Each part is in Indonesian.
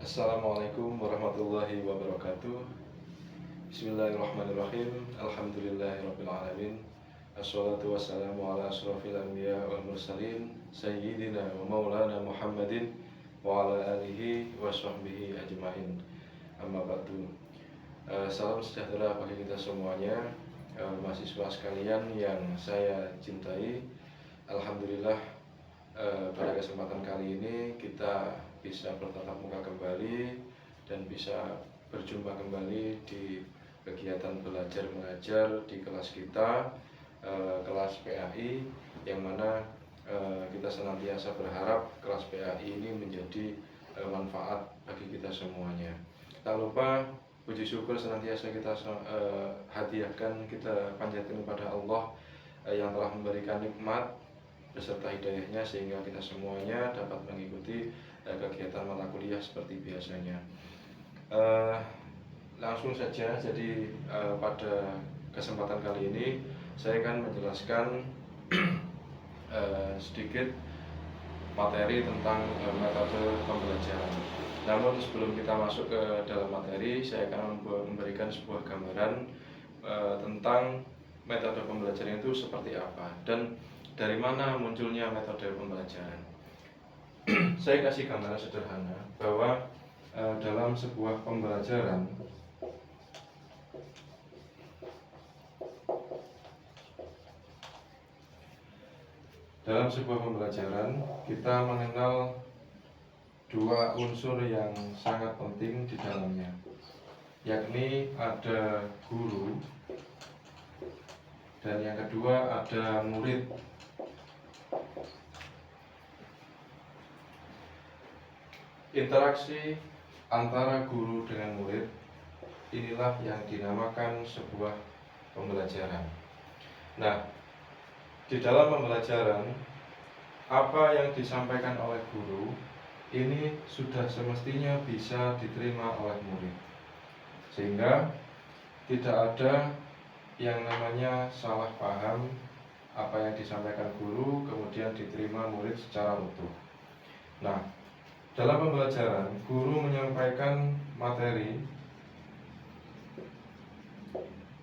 Assalamualaikum warahmatullahi wabarakatuh. Bismillahirrahmanirrahim. Alhamdulillahirrabbilalamin. Assalatu wassalamu ala asrafil anbiya wal mursalin Sayyidina wa maulana Muhammadin wa ala alihi wa sahbihi ajmain. Amma ba'du. Salam sejahtera bagi kita semuanya, mahasiswa sekalian yang saya cintai. Alhamdulillah, pada kesempatan kali ini kita bisa bertatap muka kembali dan bisa berjumpa kembali di kegiatan belajar mengajar di kelas kita, kelas PAI, yang mana kita senantiasa berharap kelas PAI ini menjadi manfaat bagi kita semuanya. Tak lupa puji syukur senantiasa kita hadiahkan, kita panjatkan kepada Allah yang telah memberikan nikmat beserta hidayahnya sehingga kita semuanya dapat mengikuti kegiatan mata kuliah seperti biasanya. Langsung saja, jadi pada kesempatan kali ini saya akan menjelaskan sedikit materi tentang metode pembelajaran. Namun sebelum kita masuk ke dalam materi, saya akan memberikan sebuah gambaran tentang metode pembelajaran itu seperti apa dan dari mana munculnya metode pembelajaran. Saya kasih gambaran sederhana bahwa dalam sebuah pembelajaran kita mengenal dua unsur yang sangat penting di dalamnya, yakni ada guru dan yang kedua ada murid. Interaksi antara guru dengan murid inilah yang dinamakan sebuah pembelajaran. Nah, di dalam pembelajaran, apa yang disampaikan oleh guru ini sudah semestinya bisa diterima oleh murid, sehingga tidak ada yang namanya salah paham apa yang disampaikan guru kemudian diterima murid secara utuh. Nah, dalam pembelajaran, guru menyampaikan materi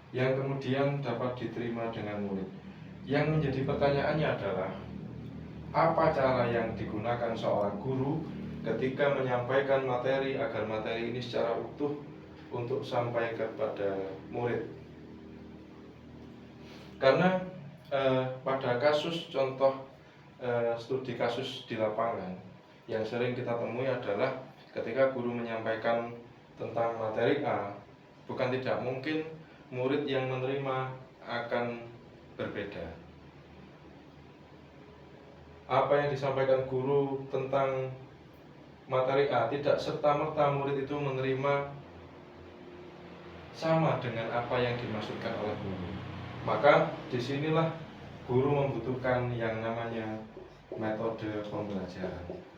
yang kemudian dapat diterima dengan murid. Yang menjadi pertanyaannya adalah, apa cara yang digunakan seorang guru ketika menyampaikan materi agar materi ini secara utuh untuk sampai kepada murid? Karena pada kasus contoh studi kasus di lapangan yang sering kita temui adalah ketika guru menyampaikan tentang materi A, bukan tidak mungkin murid yang menerima akan berbeda. Apa yang disampaikan guru tentang materi A tidak serta-merta murid itu menerima sama dengan apa yang dimaksudkan oleh guru. Maka disinilah guru membutuhkan yang namanya metode pembelajaran.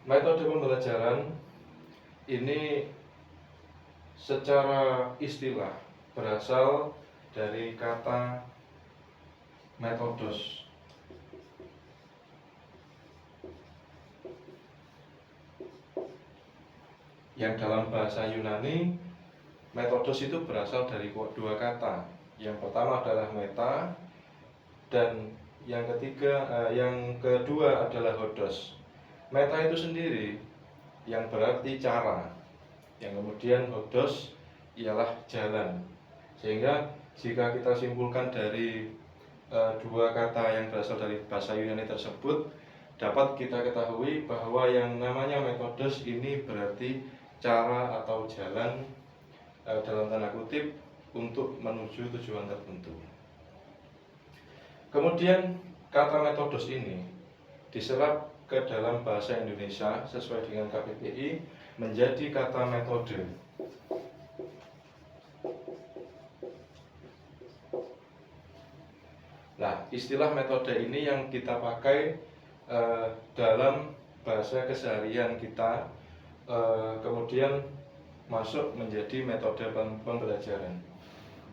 Metode pembelajaran ini secara istilah berasal dari kata metodos, yang dalam bahasa Yunani metodos itu berasal dari dua kata. Yang pertama adalah meta dan yang kedua adalah hodos. Meta itu sendiri yang berarti cara, yang kemudian hodos ialah jalan. Sehingga jika kita simpulkan dari dua kata yang berasal dari bahasa Yunani tersebut, dapat kita ketahui bahwa yang namanya metodos ini berarti cara atau jalan dalam tanda kutip untuk menuju tujuan tertentu. Kemudian kata metodos ini diserap ke dalam bahasa Indonesia sesuai dengan KBBI menjadi kata metode. Nah, istilah metode ini yang kita pakai dalam bahasa keseharian kita, kemudian masuk menjadi metode pembelajaran.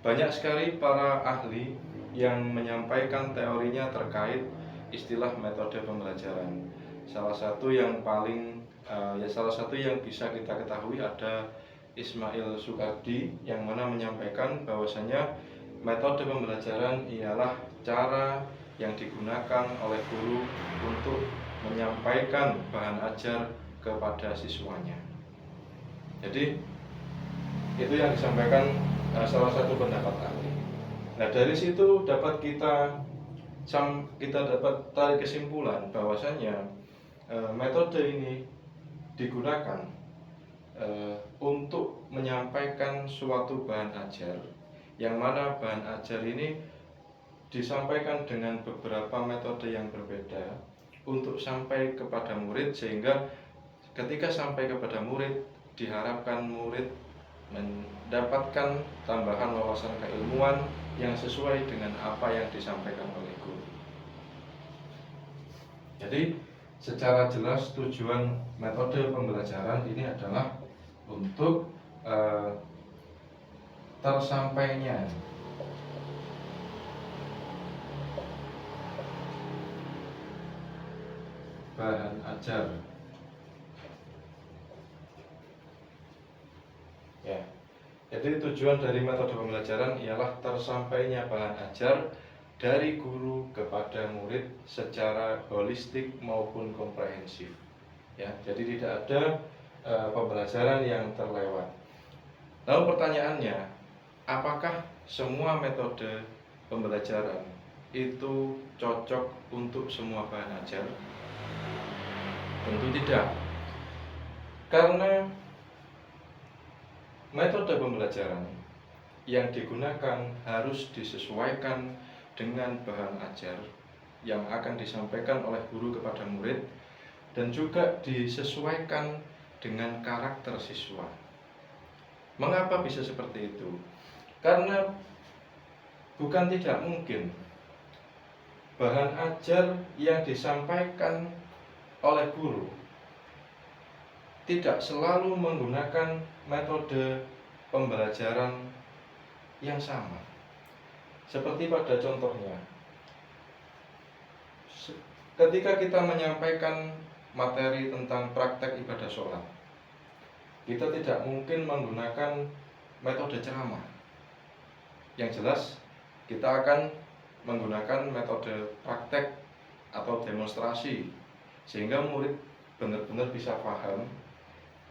banyak sekali para ahli yang menyampaikan teorinya terkait istilah metode pembelajaran. Salah satu yang bisa kita ketahui ada Ismail Sukardi, yang mana menyampaikan bahwasanya metode pembelajaran ialah cara yang digunakan oleh guru untuk menyampaikan bahan ajar kepada siswanya. Jadi itu yang disampaikan salah satu pendapat ahli. Nah, dari situ dapat kita dapat tarik kesimpulan bahwasanya metode ini digunakan untuk menyampaikan suatu bahan ajar, yang mana bahan ajar ini disampaikan dengan beberapa metode yang berbeda untuk sampai kepada murid, sehingga ketika sampai kepada murid diharapkan murid mendapatkan tambahan wawasan keilmuan yang sesuai dengan apa yang disampaikan oleh guru. Jadi secara jelas tujuan metode pembelajaran ini adalah untuk tersampainya bahan ajar. Ya, jadi tujuan dari metode pembelajaran ialah tersampainya bahan ajar dari guru kepada murid secara holistik maupun komprehensif. Ya, jadi tidak ada pembelajaran yang terlewat. Lalu pertanyaannya, apakah semua metode pembelajaran itu cocok untuk semua bahan ajar? Tentu tidak. Karena metode pembelajaran yang digunakan harus disesuaikan dengan bahan ajar yang akan disampaikan oleh guru kepada murid, dan juga disesuaikan dengan karakter siswa. Mengapa bisa seperti itu? Karena bukan tidak mungkin bahan ajar yang disampaikan oleh guru tidak selalu menggunakan metode pembelajaran yang sama. Seperti pada contohnya, ketika kita menyampaikan materi tentang praktek ibadah sholat, kita tidak mungkin menggunakan metode ceramah. Yang jelas, kita akan menggunakan metode praktek atau demonstrasi, sehingga murid benar-benar bisa paham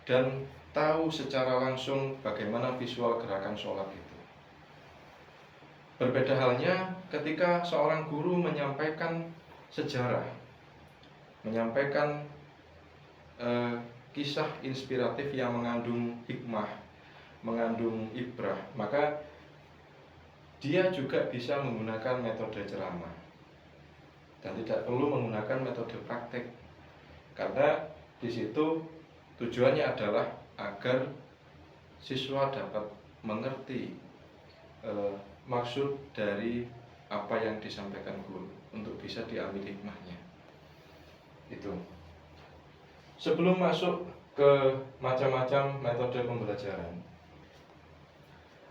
dan tahu secara langsung bagaimana visual gerakan sholat itu. Berbeda halnya ketika seorang guru menyampaikan sejarah, menyampaikan kisah inspiratif yang mengandung hikmah, mengandung ibrah, maka dia juga bisa menggunakan metode ceramah dan tidak perlu menggunakan metode praktek, karena di situ tujuannya adalah agar siswa dapat mengerti maksud dari apa yang disampaikan guru untuk bisa diambil hikmahnya. Itu. Sebelum masuk ke macam-macam metode pembelajaran,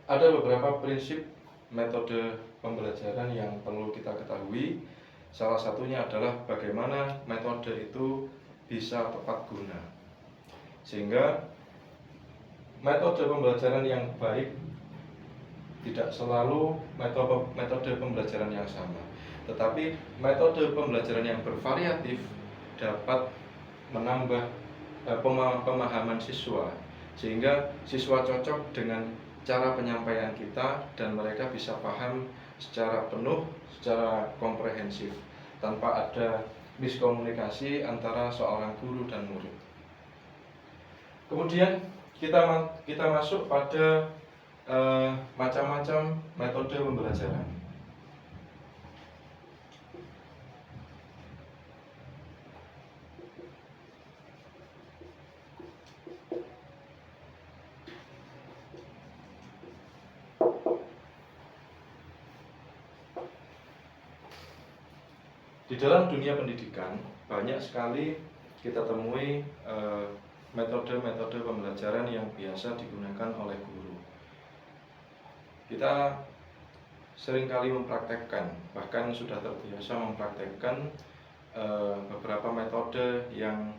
ada beberapa prinsip metode pembelajaran yang perlu kita ketahui. Salah satunya adalah bagaimana metode itu bisa tepat guna, sehingga metode pembelajaran yang baik tidak selalu metode pembelajaran yang sama, tetapi metode pembelajaran yang bervariatif dapat menambah pemahaman siswa, sehingga siswa cocok dengan cara penyampaian kita dan mereka bisa paham secara penuh, secara komprehensif, tanpa ada miskomunikasi antara seorang guru dan murid. Kemudian kita masuk pada macam-macam metode pembelajaran. Di dalam dunia pendidikan banyak sekali kita temui metode-metode pembelajaran yang biasa digunakan oleh guru. kita seringkali mempraktekkan, bahkan sudah terbiasa mempraktekkan beberapa metode yang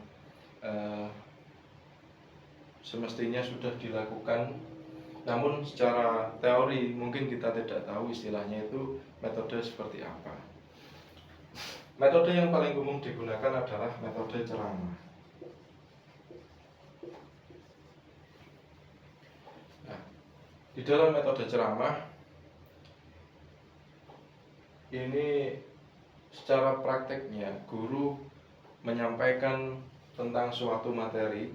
semestinya sudah dilakukan, namun secara teori mungkin kita tidak tahu istilahnya itu metode seperti apa. Metode yang paling umum digunakan adalah metode ceramah. Nah, di dalam metode ceramah ini secara prakteknya guru menyampaikan tentang suatu materi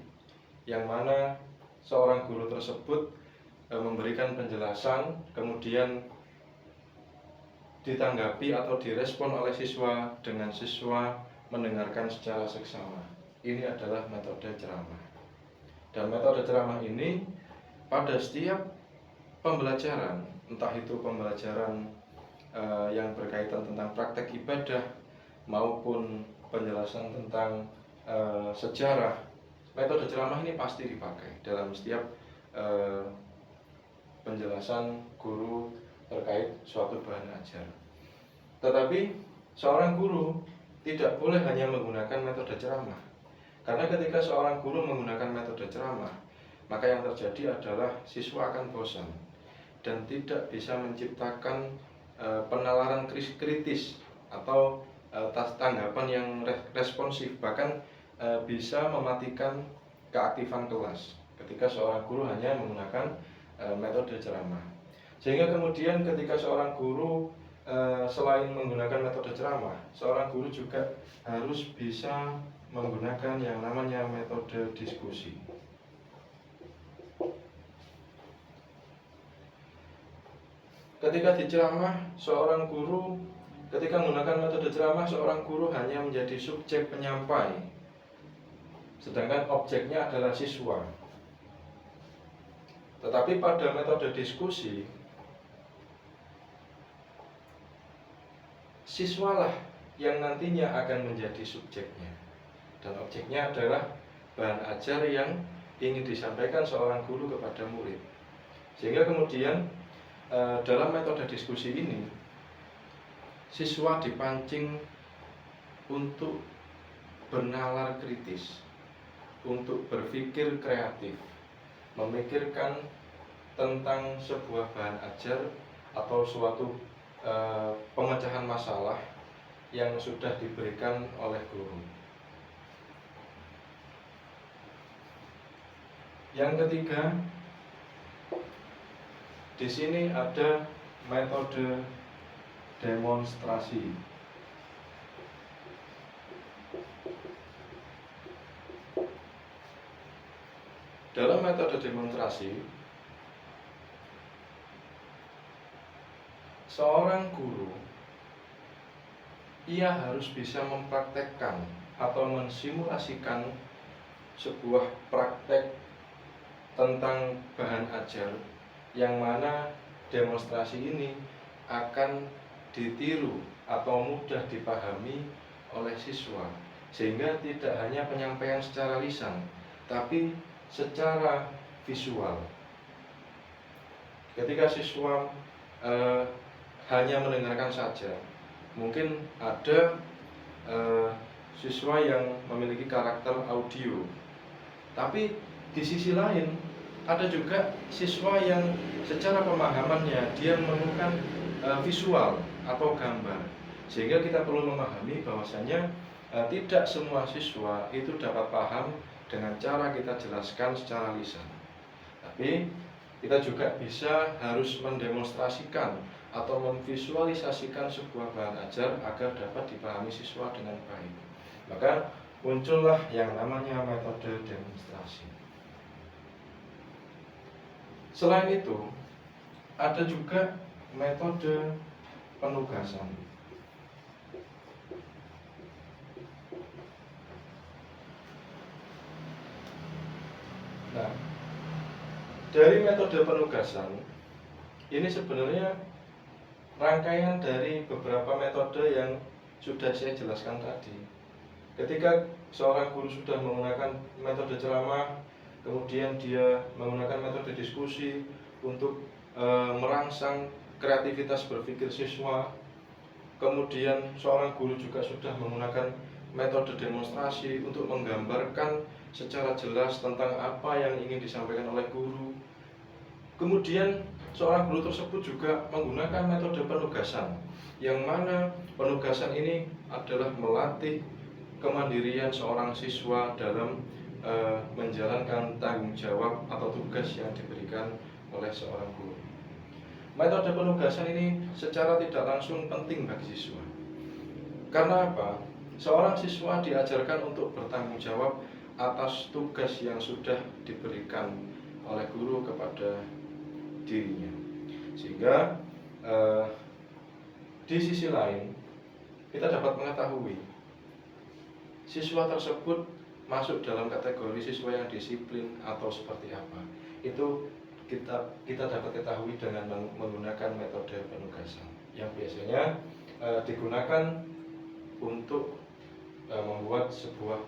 yang mana seorang guru tersebut memberikan penjelasan, kemudian ditanggapi atau direspon oleh siswa dengan siswa mendengarkan secara seksama. Ini adalah metode ceramah. Dan metode ceramah ini pada setiap pembelajaran, entah itu pembelajaran yang berkaitan tentang praktek ibadah maupun penjelasan tentang sejarah, metode ceramah ini pasti dipakai dalam setiap penjelasan guru terkait suatu bahan ajar. Tetapi seorang guru tidak boleh hanya menggunakan metode ceramah, karena ketika seorang guru menggunakan metode ceramah, maka yang terjadi adalah siswa akan bosan dan tidak bisa menciptakan penalaran kritis atau tanggapan yang responsif, bahkan bisa mematikan keaktifan kelas ketika seorang guru hanya menggunakan metode ceramah. Sehingga kemudian ketika seorang guru selain menggunakan metode ceramah, seorang guru juga harus bisa menggunakan yang namanya metode diskusi. Ketika di ceramah, seorang guru ketika menggunakan metode ceramah, seorang guru hanya menjadi subjek penyampai, sedangkan objeknya adalah siswa. Tetapi pada metode diskusi, siswalah yang nantinya akan menjadi subjeknya, dan objeknya adalah bahan ajar yang ingin disampaikan seorang guru kepada murid. Sehingga kemudian dalam metode diskusi ini, siswa dipancing untuk bernalar kritis, untuk berpikir kreatif, memikirkan tentang sebuah bahan ajar atau suatu pemecahan masalah yang sudah diberikan oleh guru. Yang ketiga, di sini ada metode demonstrasi. Dalam metode demonstrasi, seorang guru ia harus bisa mempraktekkan atau mensimulasikan sebuah praktek tentang bahan ajar yang mana demonstrasi ini akan ditiru atau mudah dipahami oleh siswa, sehingga tidak hanya penyampaian secara lisan, tapi secara visual. Ketika siswa hanya mendengarkan saja, mungkin ada siswa yang memiliki karakter audio, tapi di sisi lain ada juga siswa yang secara pemahamannya dia memerlukan visual atau gambar, sehingga kita perlu memahami bahwasanya tidak semua siswa itu dapat paham dengan cara kita jelaskan secara lisan, tapi kita juga bisa harus mendemonstrasikan atau memvisualisasikan sebuah bahan ajar agar dapat dipahami siswa dengan baik. Maka muncullah yang namanya metode demonstrasi. Selain itu, ada juga metode penugasan. Nah, dari metode penugasan ini sebenarnya rangkaian dari beberapa metode yang sudah saya jelaskan tadi. Ketika seorang guru sudah menggunakan metode ceramah, kemudian dia menggunakan metode diskusi untuk merangsang kreativitas berpikir siswa. Kemudian seorang guru juga sudah menggunakan metode demonstrasi untuk menggambarkan secara jelas tentang apa yang ingin disampaikan oleh guru. Kemudian seorang guru tersebut juga menggunakan metode penugasan, yang mana penugasan ini adalah melatih kemandirian seorang siswa dalam menjalankan tanggung jawab atau tugas yang diberikan oleh seorang guru. Metode penugasan ini secara tidak langsung penting bagi siswa. Karena apa? Seorang siswa diajarkan untuk bertanggung jawab atas tugas yang sudah diberikan oleh guru kepada dirinya. Sehingga di sisi lain kita dapat mengetahui siswa tersebut masuk dalam kategori siswa yang disiplin atau seperti apa. Itu kita dapat ketahui dengan menggunakan metode penugasan yang biasanya digunakan untuk membuat sebuah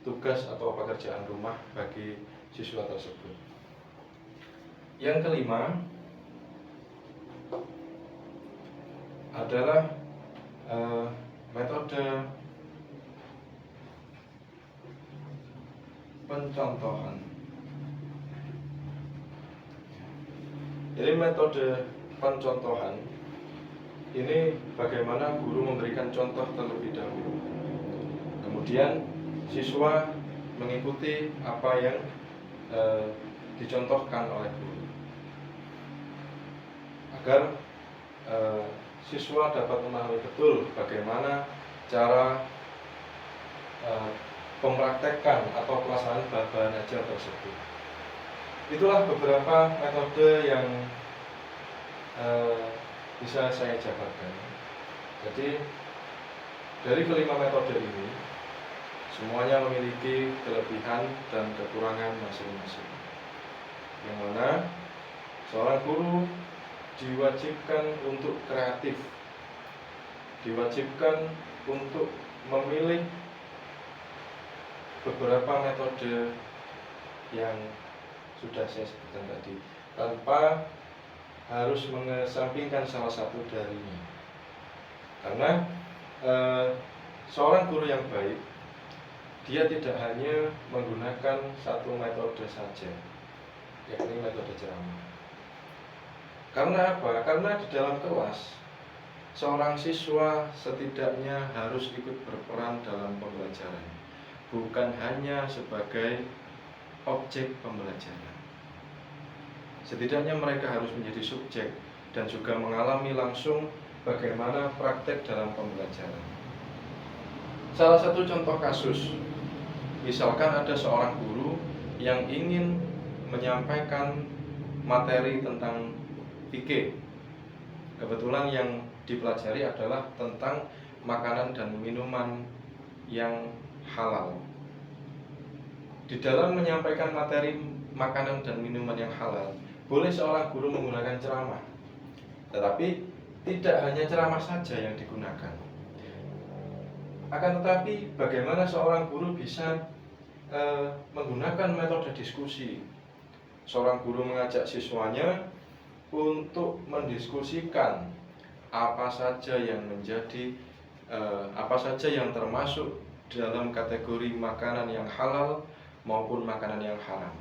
tugas atau pekerjaan rumah bagi siswa tersebut. Yang kelima adalah metode pencontohan. Jadi metode pencontohan ini bagaimana guru memberikan contoh terlebih dahulu. Kemudian siswa mengikuti apa yang dicontohkan oleh guru. Agar siswa dapat memahami betul bagaimana cara mempraktekkan atau pelaksanaan bahan ajar tersebut. Itulah beberapa metode yang bisa saya jabarkan. Jadi dari kelima metode ini semuanya memiliki kelebihan dan kekurangan masing-masing. Yang mana seorang guru diwajibkan untuk kreatif, diwajibkan untuk memilih beberapa metode yang sudah saya sebutkan tadi, tanpa harus mengesampingkan salah satu darinya. Karena seorang guru yang baik, dia tidak hanya menggunakan satu metode saja, yakni metode ceramah. Karena apa? Karena di dalam kelas, seorang siswa setidaknya harus ikut berperan dalam pembelajaran, bukan hanya sebagai objek pembelajaran. Setidaknya mereka harus menjadi subjek dan juga mengalami langsung bagaimana praktek dalam pembelajaran. Salah satu contoh kasus, misalkan ada seorang guru yang ingin menyampaikan materi tentang fikih. Kebetulan yang dipelajari adalah tentang makanan dan minuman yang halal. Di dalam menyampaikan materi makanan dan minuman yang halal, boleh seorang guru menggunakan ceramah. Tetapi tidak hanya ceramah saja yang digunakan. Akan tetapi bagaimana seorang guru bisa menggunakan metode diskusi. Seorang guru mengajak siswanya untuk mendiskusikan apa saja yang menjadi apa saja yang termasuk dalam kategori makanan yang halal maupun makanan yang haram.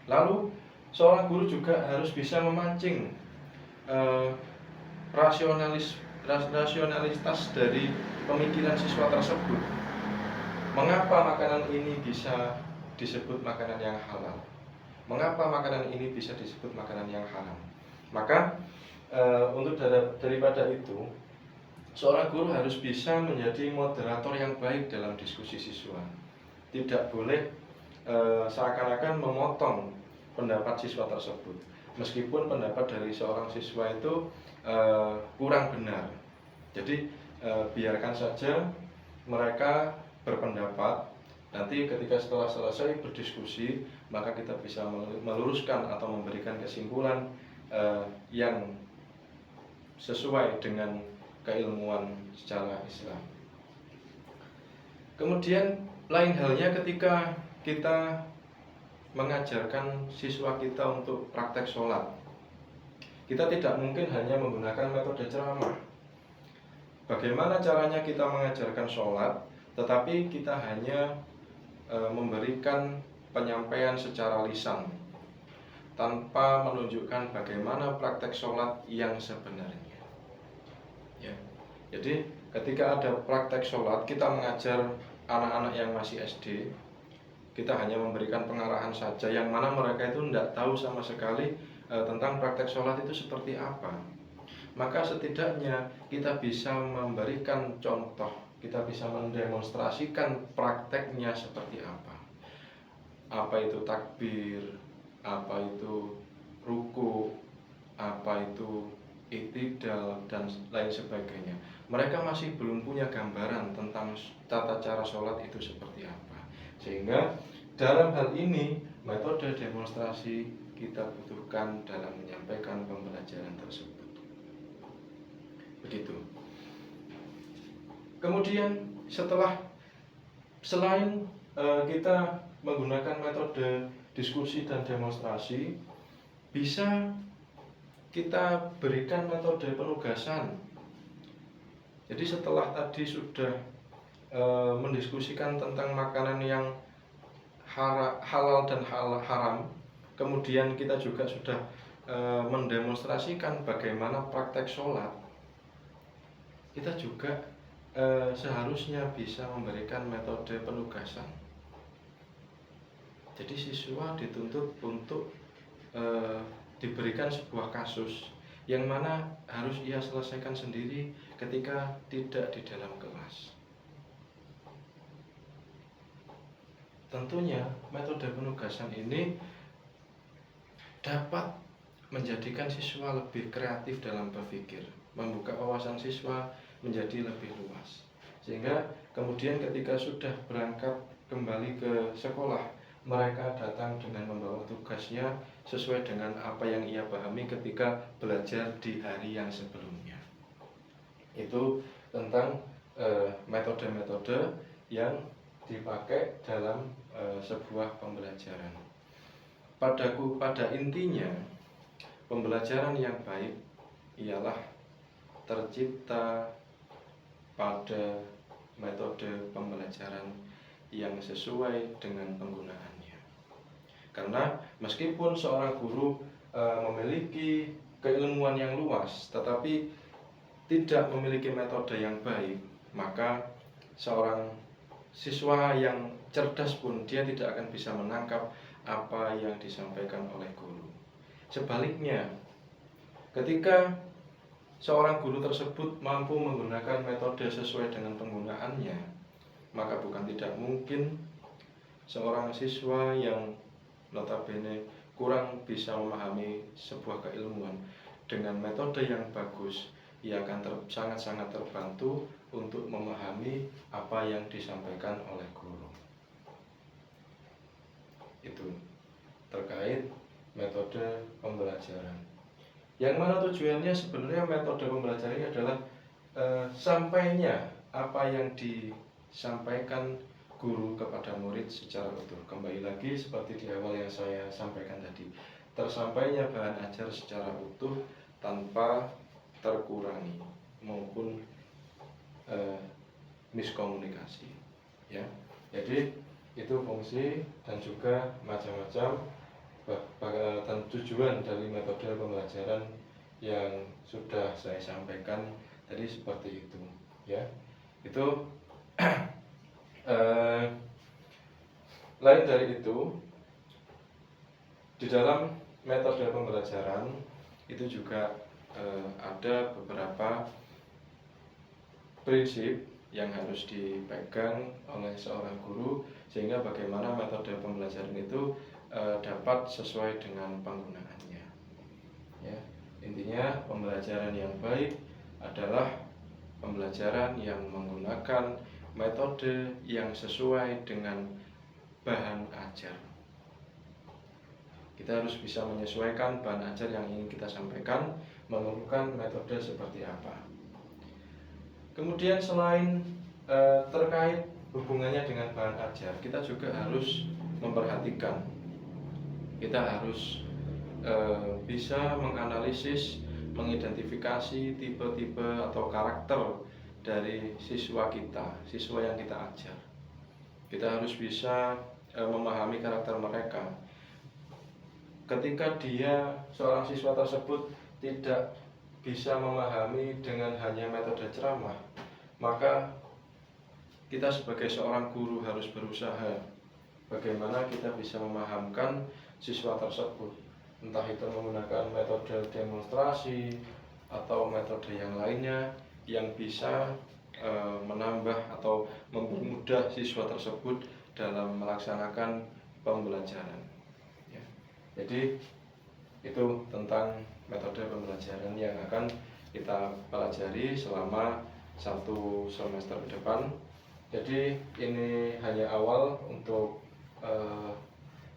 Lalu seorang guru juga harus bisa memancing rasionalitas dari pemikiran siswa tersebut. Mengapa makanan ini bisa disebut makanan yang halal? Mengapa makanan ini bisa disebut makanan yang haram? Maka untuk daripada itu, seorang guru harus bisa menjadi moderator yang baik dalam diskusi siswa. Tidak boleh seakan-akan memotong pendapat siswa tersebut, meskipun pendapat dari seorang siswa itu kurang benar. Jadi biarkan saja mereka berpendapat. Nanti ketika setelah selesai berdiskusi, maka kita bisa meluruskan atau memberikan kesimpulan yang sesuai dengan keilmuan secara Islam. Kemudian lain halnya ketika kita mengajarkan siswa kita untuk praktek sholat. Kita tidak mungkin hanya menggunakan metode ceramah. Bagaimana caranya kita mengajarkan sholat, tetapi kita hanya memberikan penyampaian secara lisan tanpa menunjukkan bagaimana praktek sholat yang sebenarnya. Ya. Jadi ketika ada praktek sholat, kita mengajar anak-anak yang masih SD, kita hanya memberikan pengarahan saja, yang mana mereka itu tidak tahu sama sekali tentang praktek sholat itu seperti apa. Maka setidaknya kita bisa memberikan contoh, kita bisa mendemonstrasikan prakteknya seperti apa. Apa itu takbir, apa itu ruku, apa itu i'tidal, dan lain sebagainya. Mereka masih belum punya gambaran tentang tata cara sholat itu seperti apa. Sehingga dalam hal ini metode demonstrasi kita butuhkan dalam menyampaikan pembelajaran tersebut. Begitu. Kemudian selain kita menggunakan metode diskusi dan demonstrasi, bisa kita berikan metode penugasan. Jadi setelah tadi sudah mendiskusikan tentang makanan yang halal dan haram, kemudian kita juga sudah mendemonstrasikan bagaimana praktek sholat. Kita juga seharusnya bisa memberikan metode penugasan. Jadi siswa dituntut untuk diberikan sebuah kasus yang mana harus ia selesaikan sendiri ketika tidak di dalam kelas. Tentunya metode penugasan ini dapat menjadikan siswa lebih kreatif dalam berpikir, membuka wawasan siswa menjadi lebih luas. Sehingga kemudian ketika sudah berangkat kembali ke sekolah, mereka datang dengan membawa tugasnya sesuai dengan apa yang ia pahami ketika belajar di hari yang sebelumnya. Itu tentang metode-metode yang dipakai dalam sebuah pembelajaran. Pada intinya, pembelajaran yang baik ialah tercipta pada metode pembelajaran yang sesuai dengan penggunaannya. Karena meskipun seorang guru memiliki keilmuan yang luas, tetapi tidak memiliki metode yang baik, maka seorang siswa yang cerdas pun dia tidak akan bisa menangkap apa yang disampaikan oleh guru. Sebaliknya, ketika seorang guru tersebut mampu menggunakan metode sesuai dengan penggunaannya, maka bukan tidak mungkin seorang siswa yang notabene kurang bisa memahami sebuah keilmuan dengan metode yang bagus, ia akan sangat-sangat terbantu untuk memahami apa yang disampaikan oleh guru. Itu terkait metode pembelajaran. Yang mana tujuannya sebenarnya metode pembelajaran ini adalah sampainya apa yang disampaikan guru kepada murid secara utuh. Kembali lagi seperti di awal yang saya sampaikan tadi, tersampainya bahan ajar secara utuh tanpa terkurangi maupun miskomunikasi. Ya, jadi itu fungsi dan juga macam-macam dan tujuan dari metode pembelajaran yang sudah saya sampaikan tadi seperti itu. Ya, itu lain dari itu, di dalam metode pembelajaran itu juga ada beberapa prinsip yang harus dipegang oleh seorang guru, sehingga bagaimana metode pembelajaran itu dapat sesuai dengan penggunaannya. Ya, intinya pembelajaran yang baik adalah pembelajaran yang menggunakan metode yang sesuai dengan bahan ajar. Kita harus bisa menyesuaikan bahan ajar yang ingin kita sampaikan, memerlukan metode seperti apa. Kemudian selain terkait hubungannya dengan bahan ajar, kita juga harus memperhatikan, kita harus bisa menganalisis, mengidentifikasi tipe-tipe atau karakter dari siswa kita, siswa yang kita ajar. Kita harus bisa memahami karakter mereka. Ketika seorang siswa tersebut tidak bisa memahami dengan hanya metode ceramah, maka kita sebagai seorang guru harus berusaha bagaimana kita bisa memahamkan siswa tersebut, entah itu menggunakan metode demonstrasi atau metode yang lainnya yang bisa menambah atau mempermudah siswa tersebut dalam melaksanakan pembelajaran. Ya. Jadi itu tentang metode pembelajaran yang akan kita pelajari selama 1 semester ke depan. Jadi ini hanya awal untuk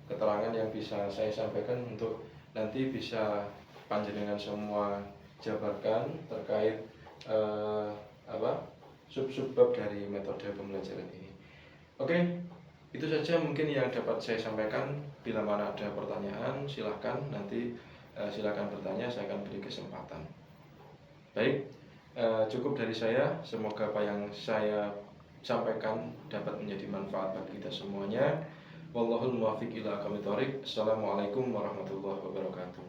keterangan yang bisa saya sampaikan, untuk nanti bisa panjenengan semua jabarkan terkait sub-bab dari metode pembelajaran ini. Oke, itu saja mungkin yang dapat saya sampaikan. Bila mana ada pertanyaan, silahkan nanti silahkan bertanya, saya akan beri kesempatan. Baik, cukup dari saya. Semoga apa yang saya sampaikan dapat menjadi manfaat bagi kita semuanya. Wallahul muwaffiq ila aqwamit thoriq. Assalamualaikum warahmatullahi wabarakatuh.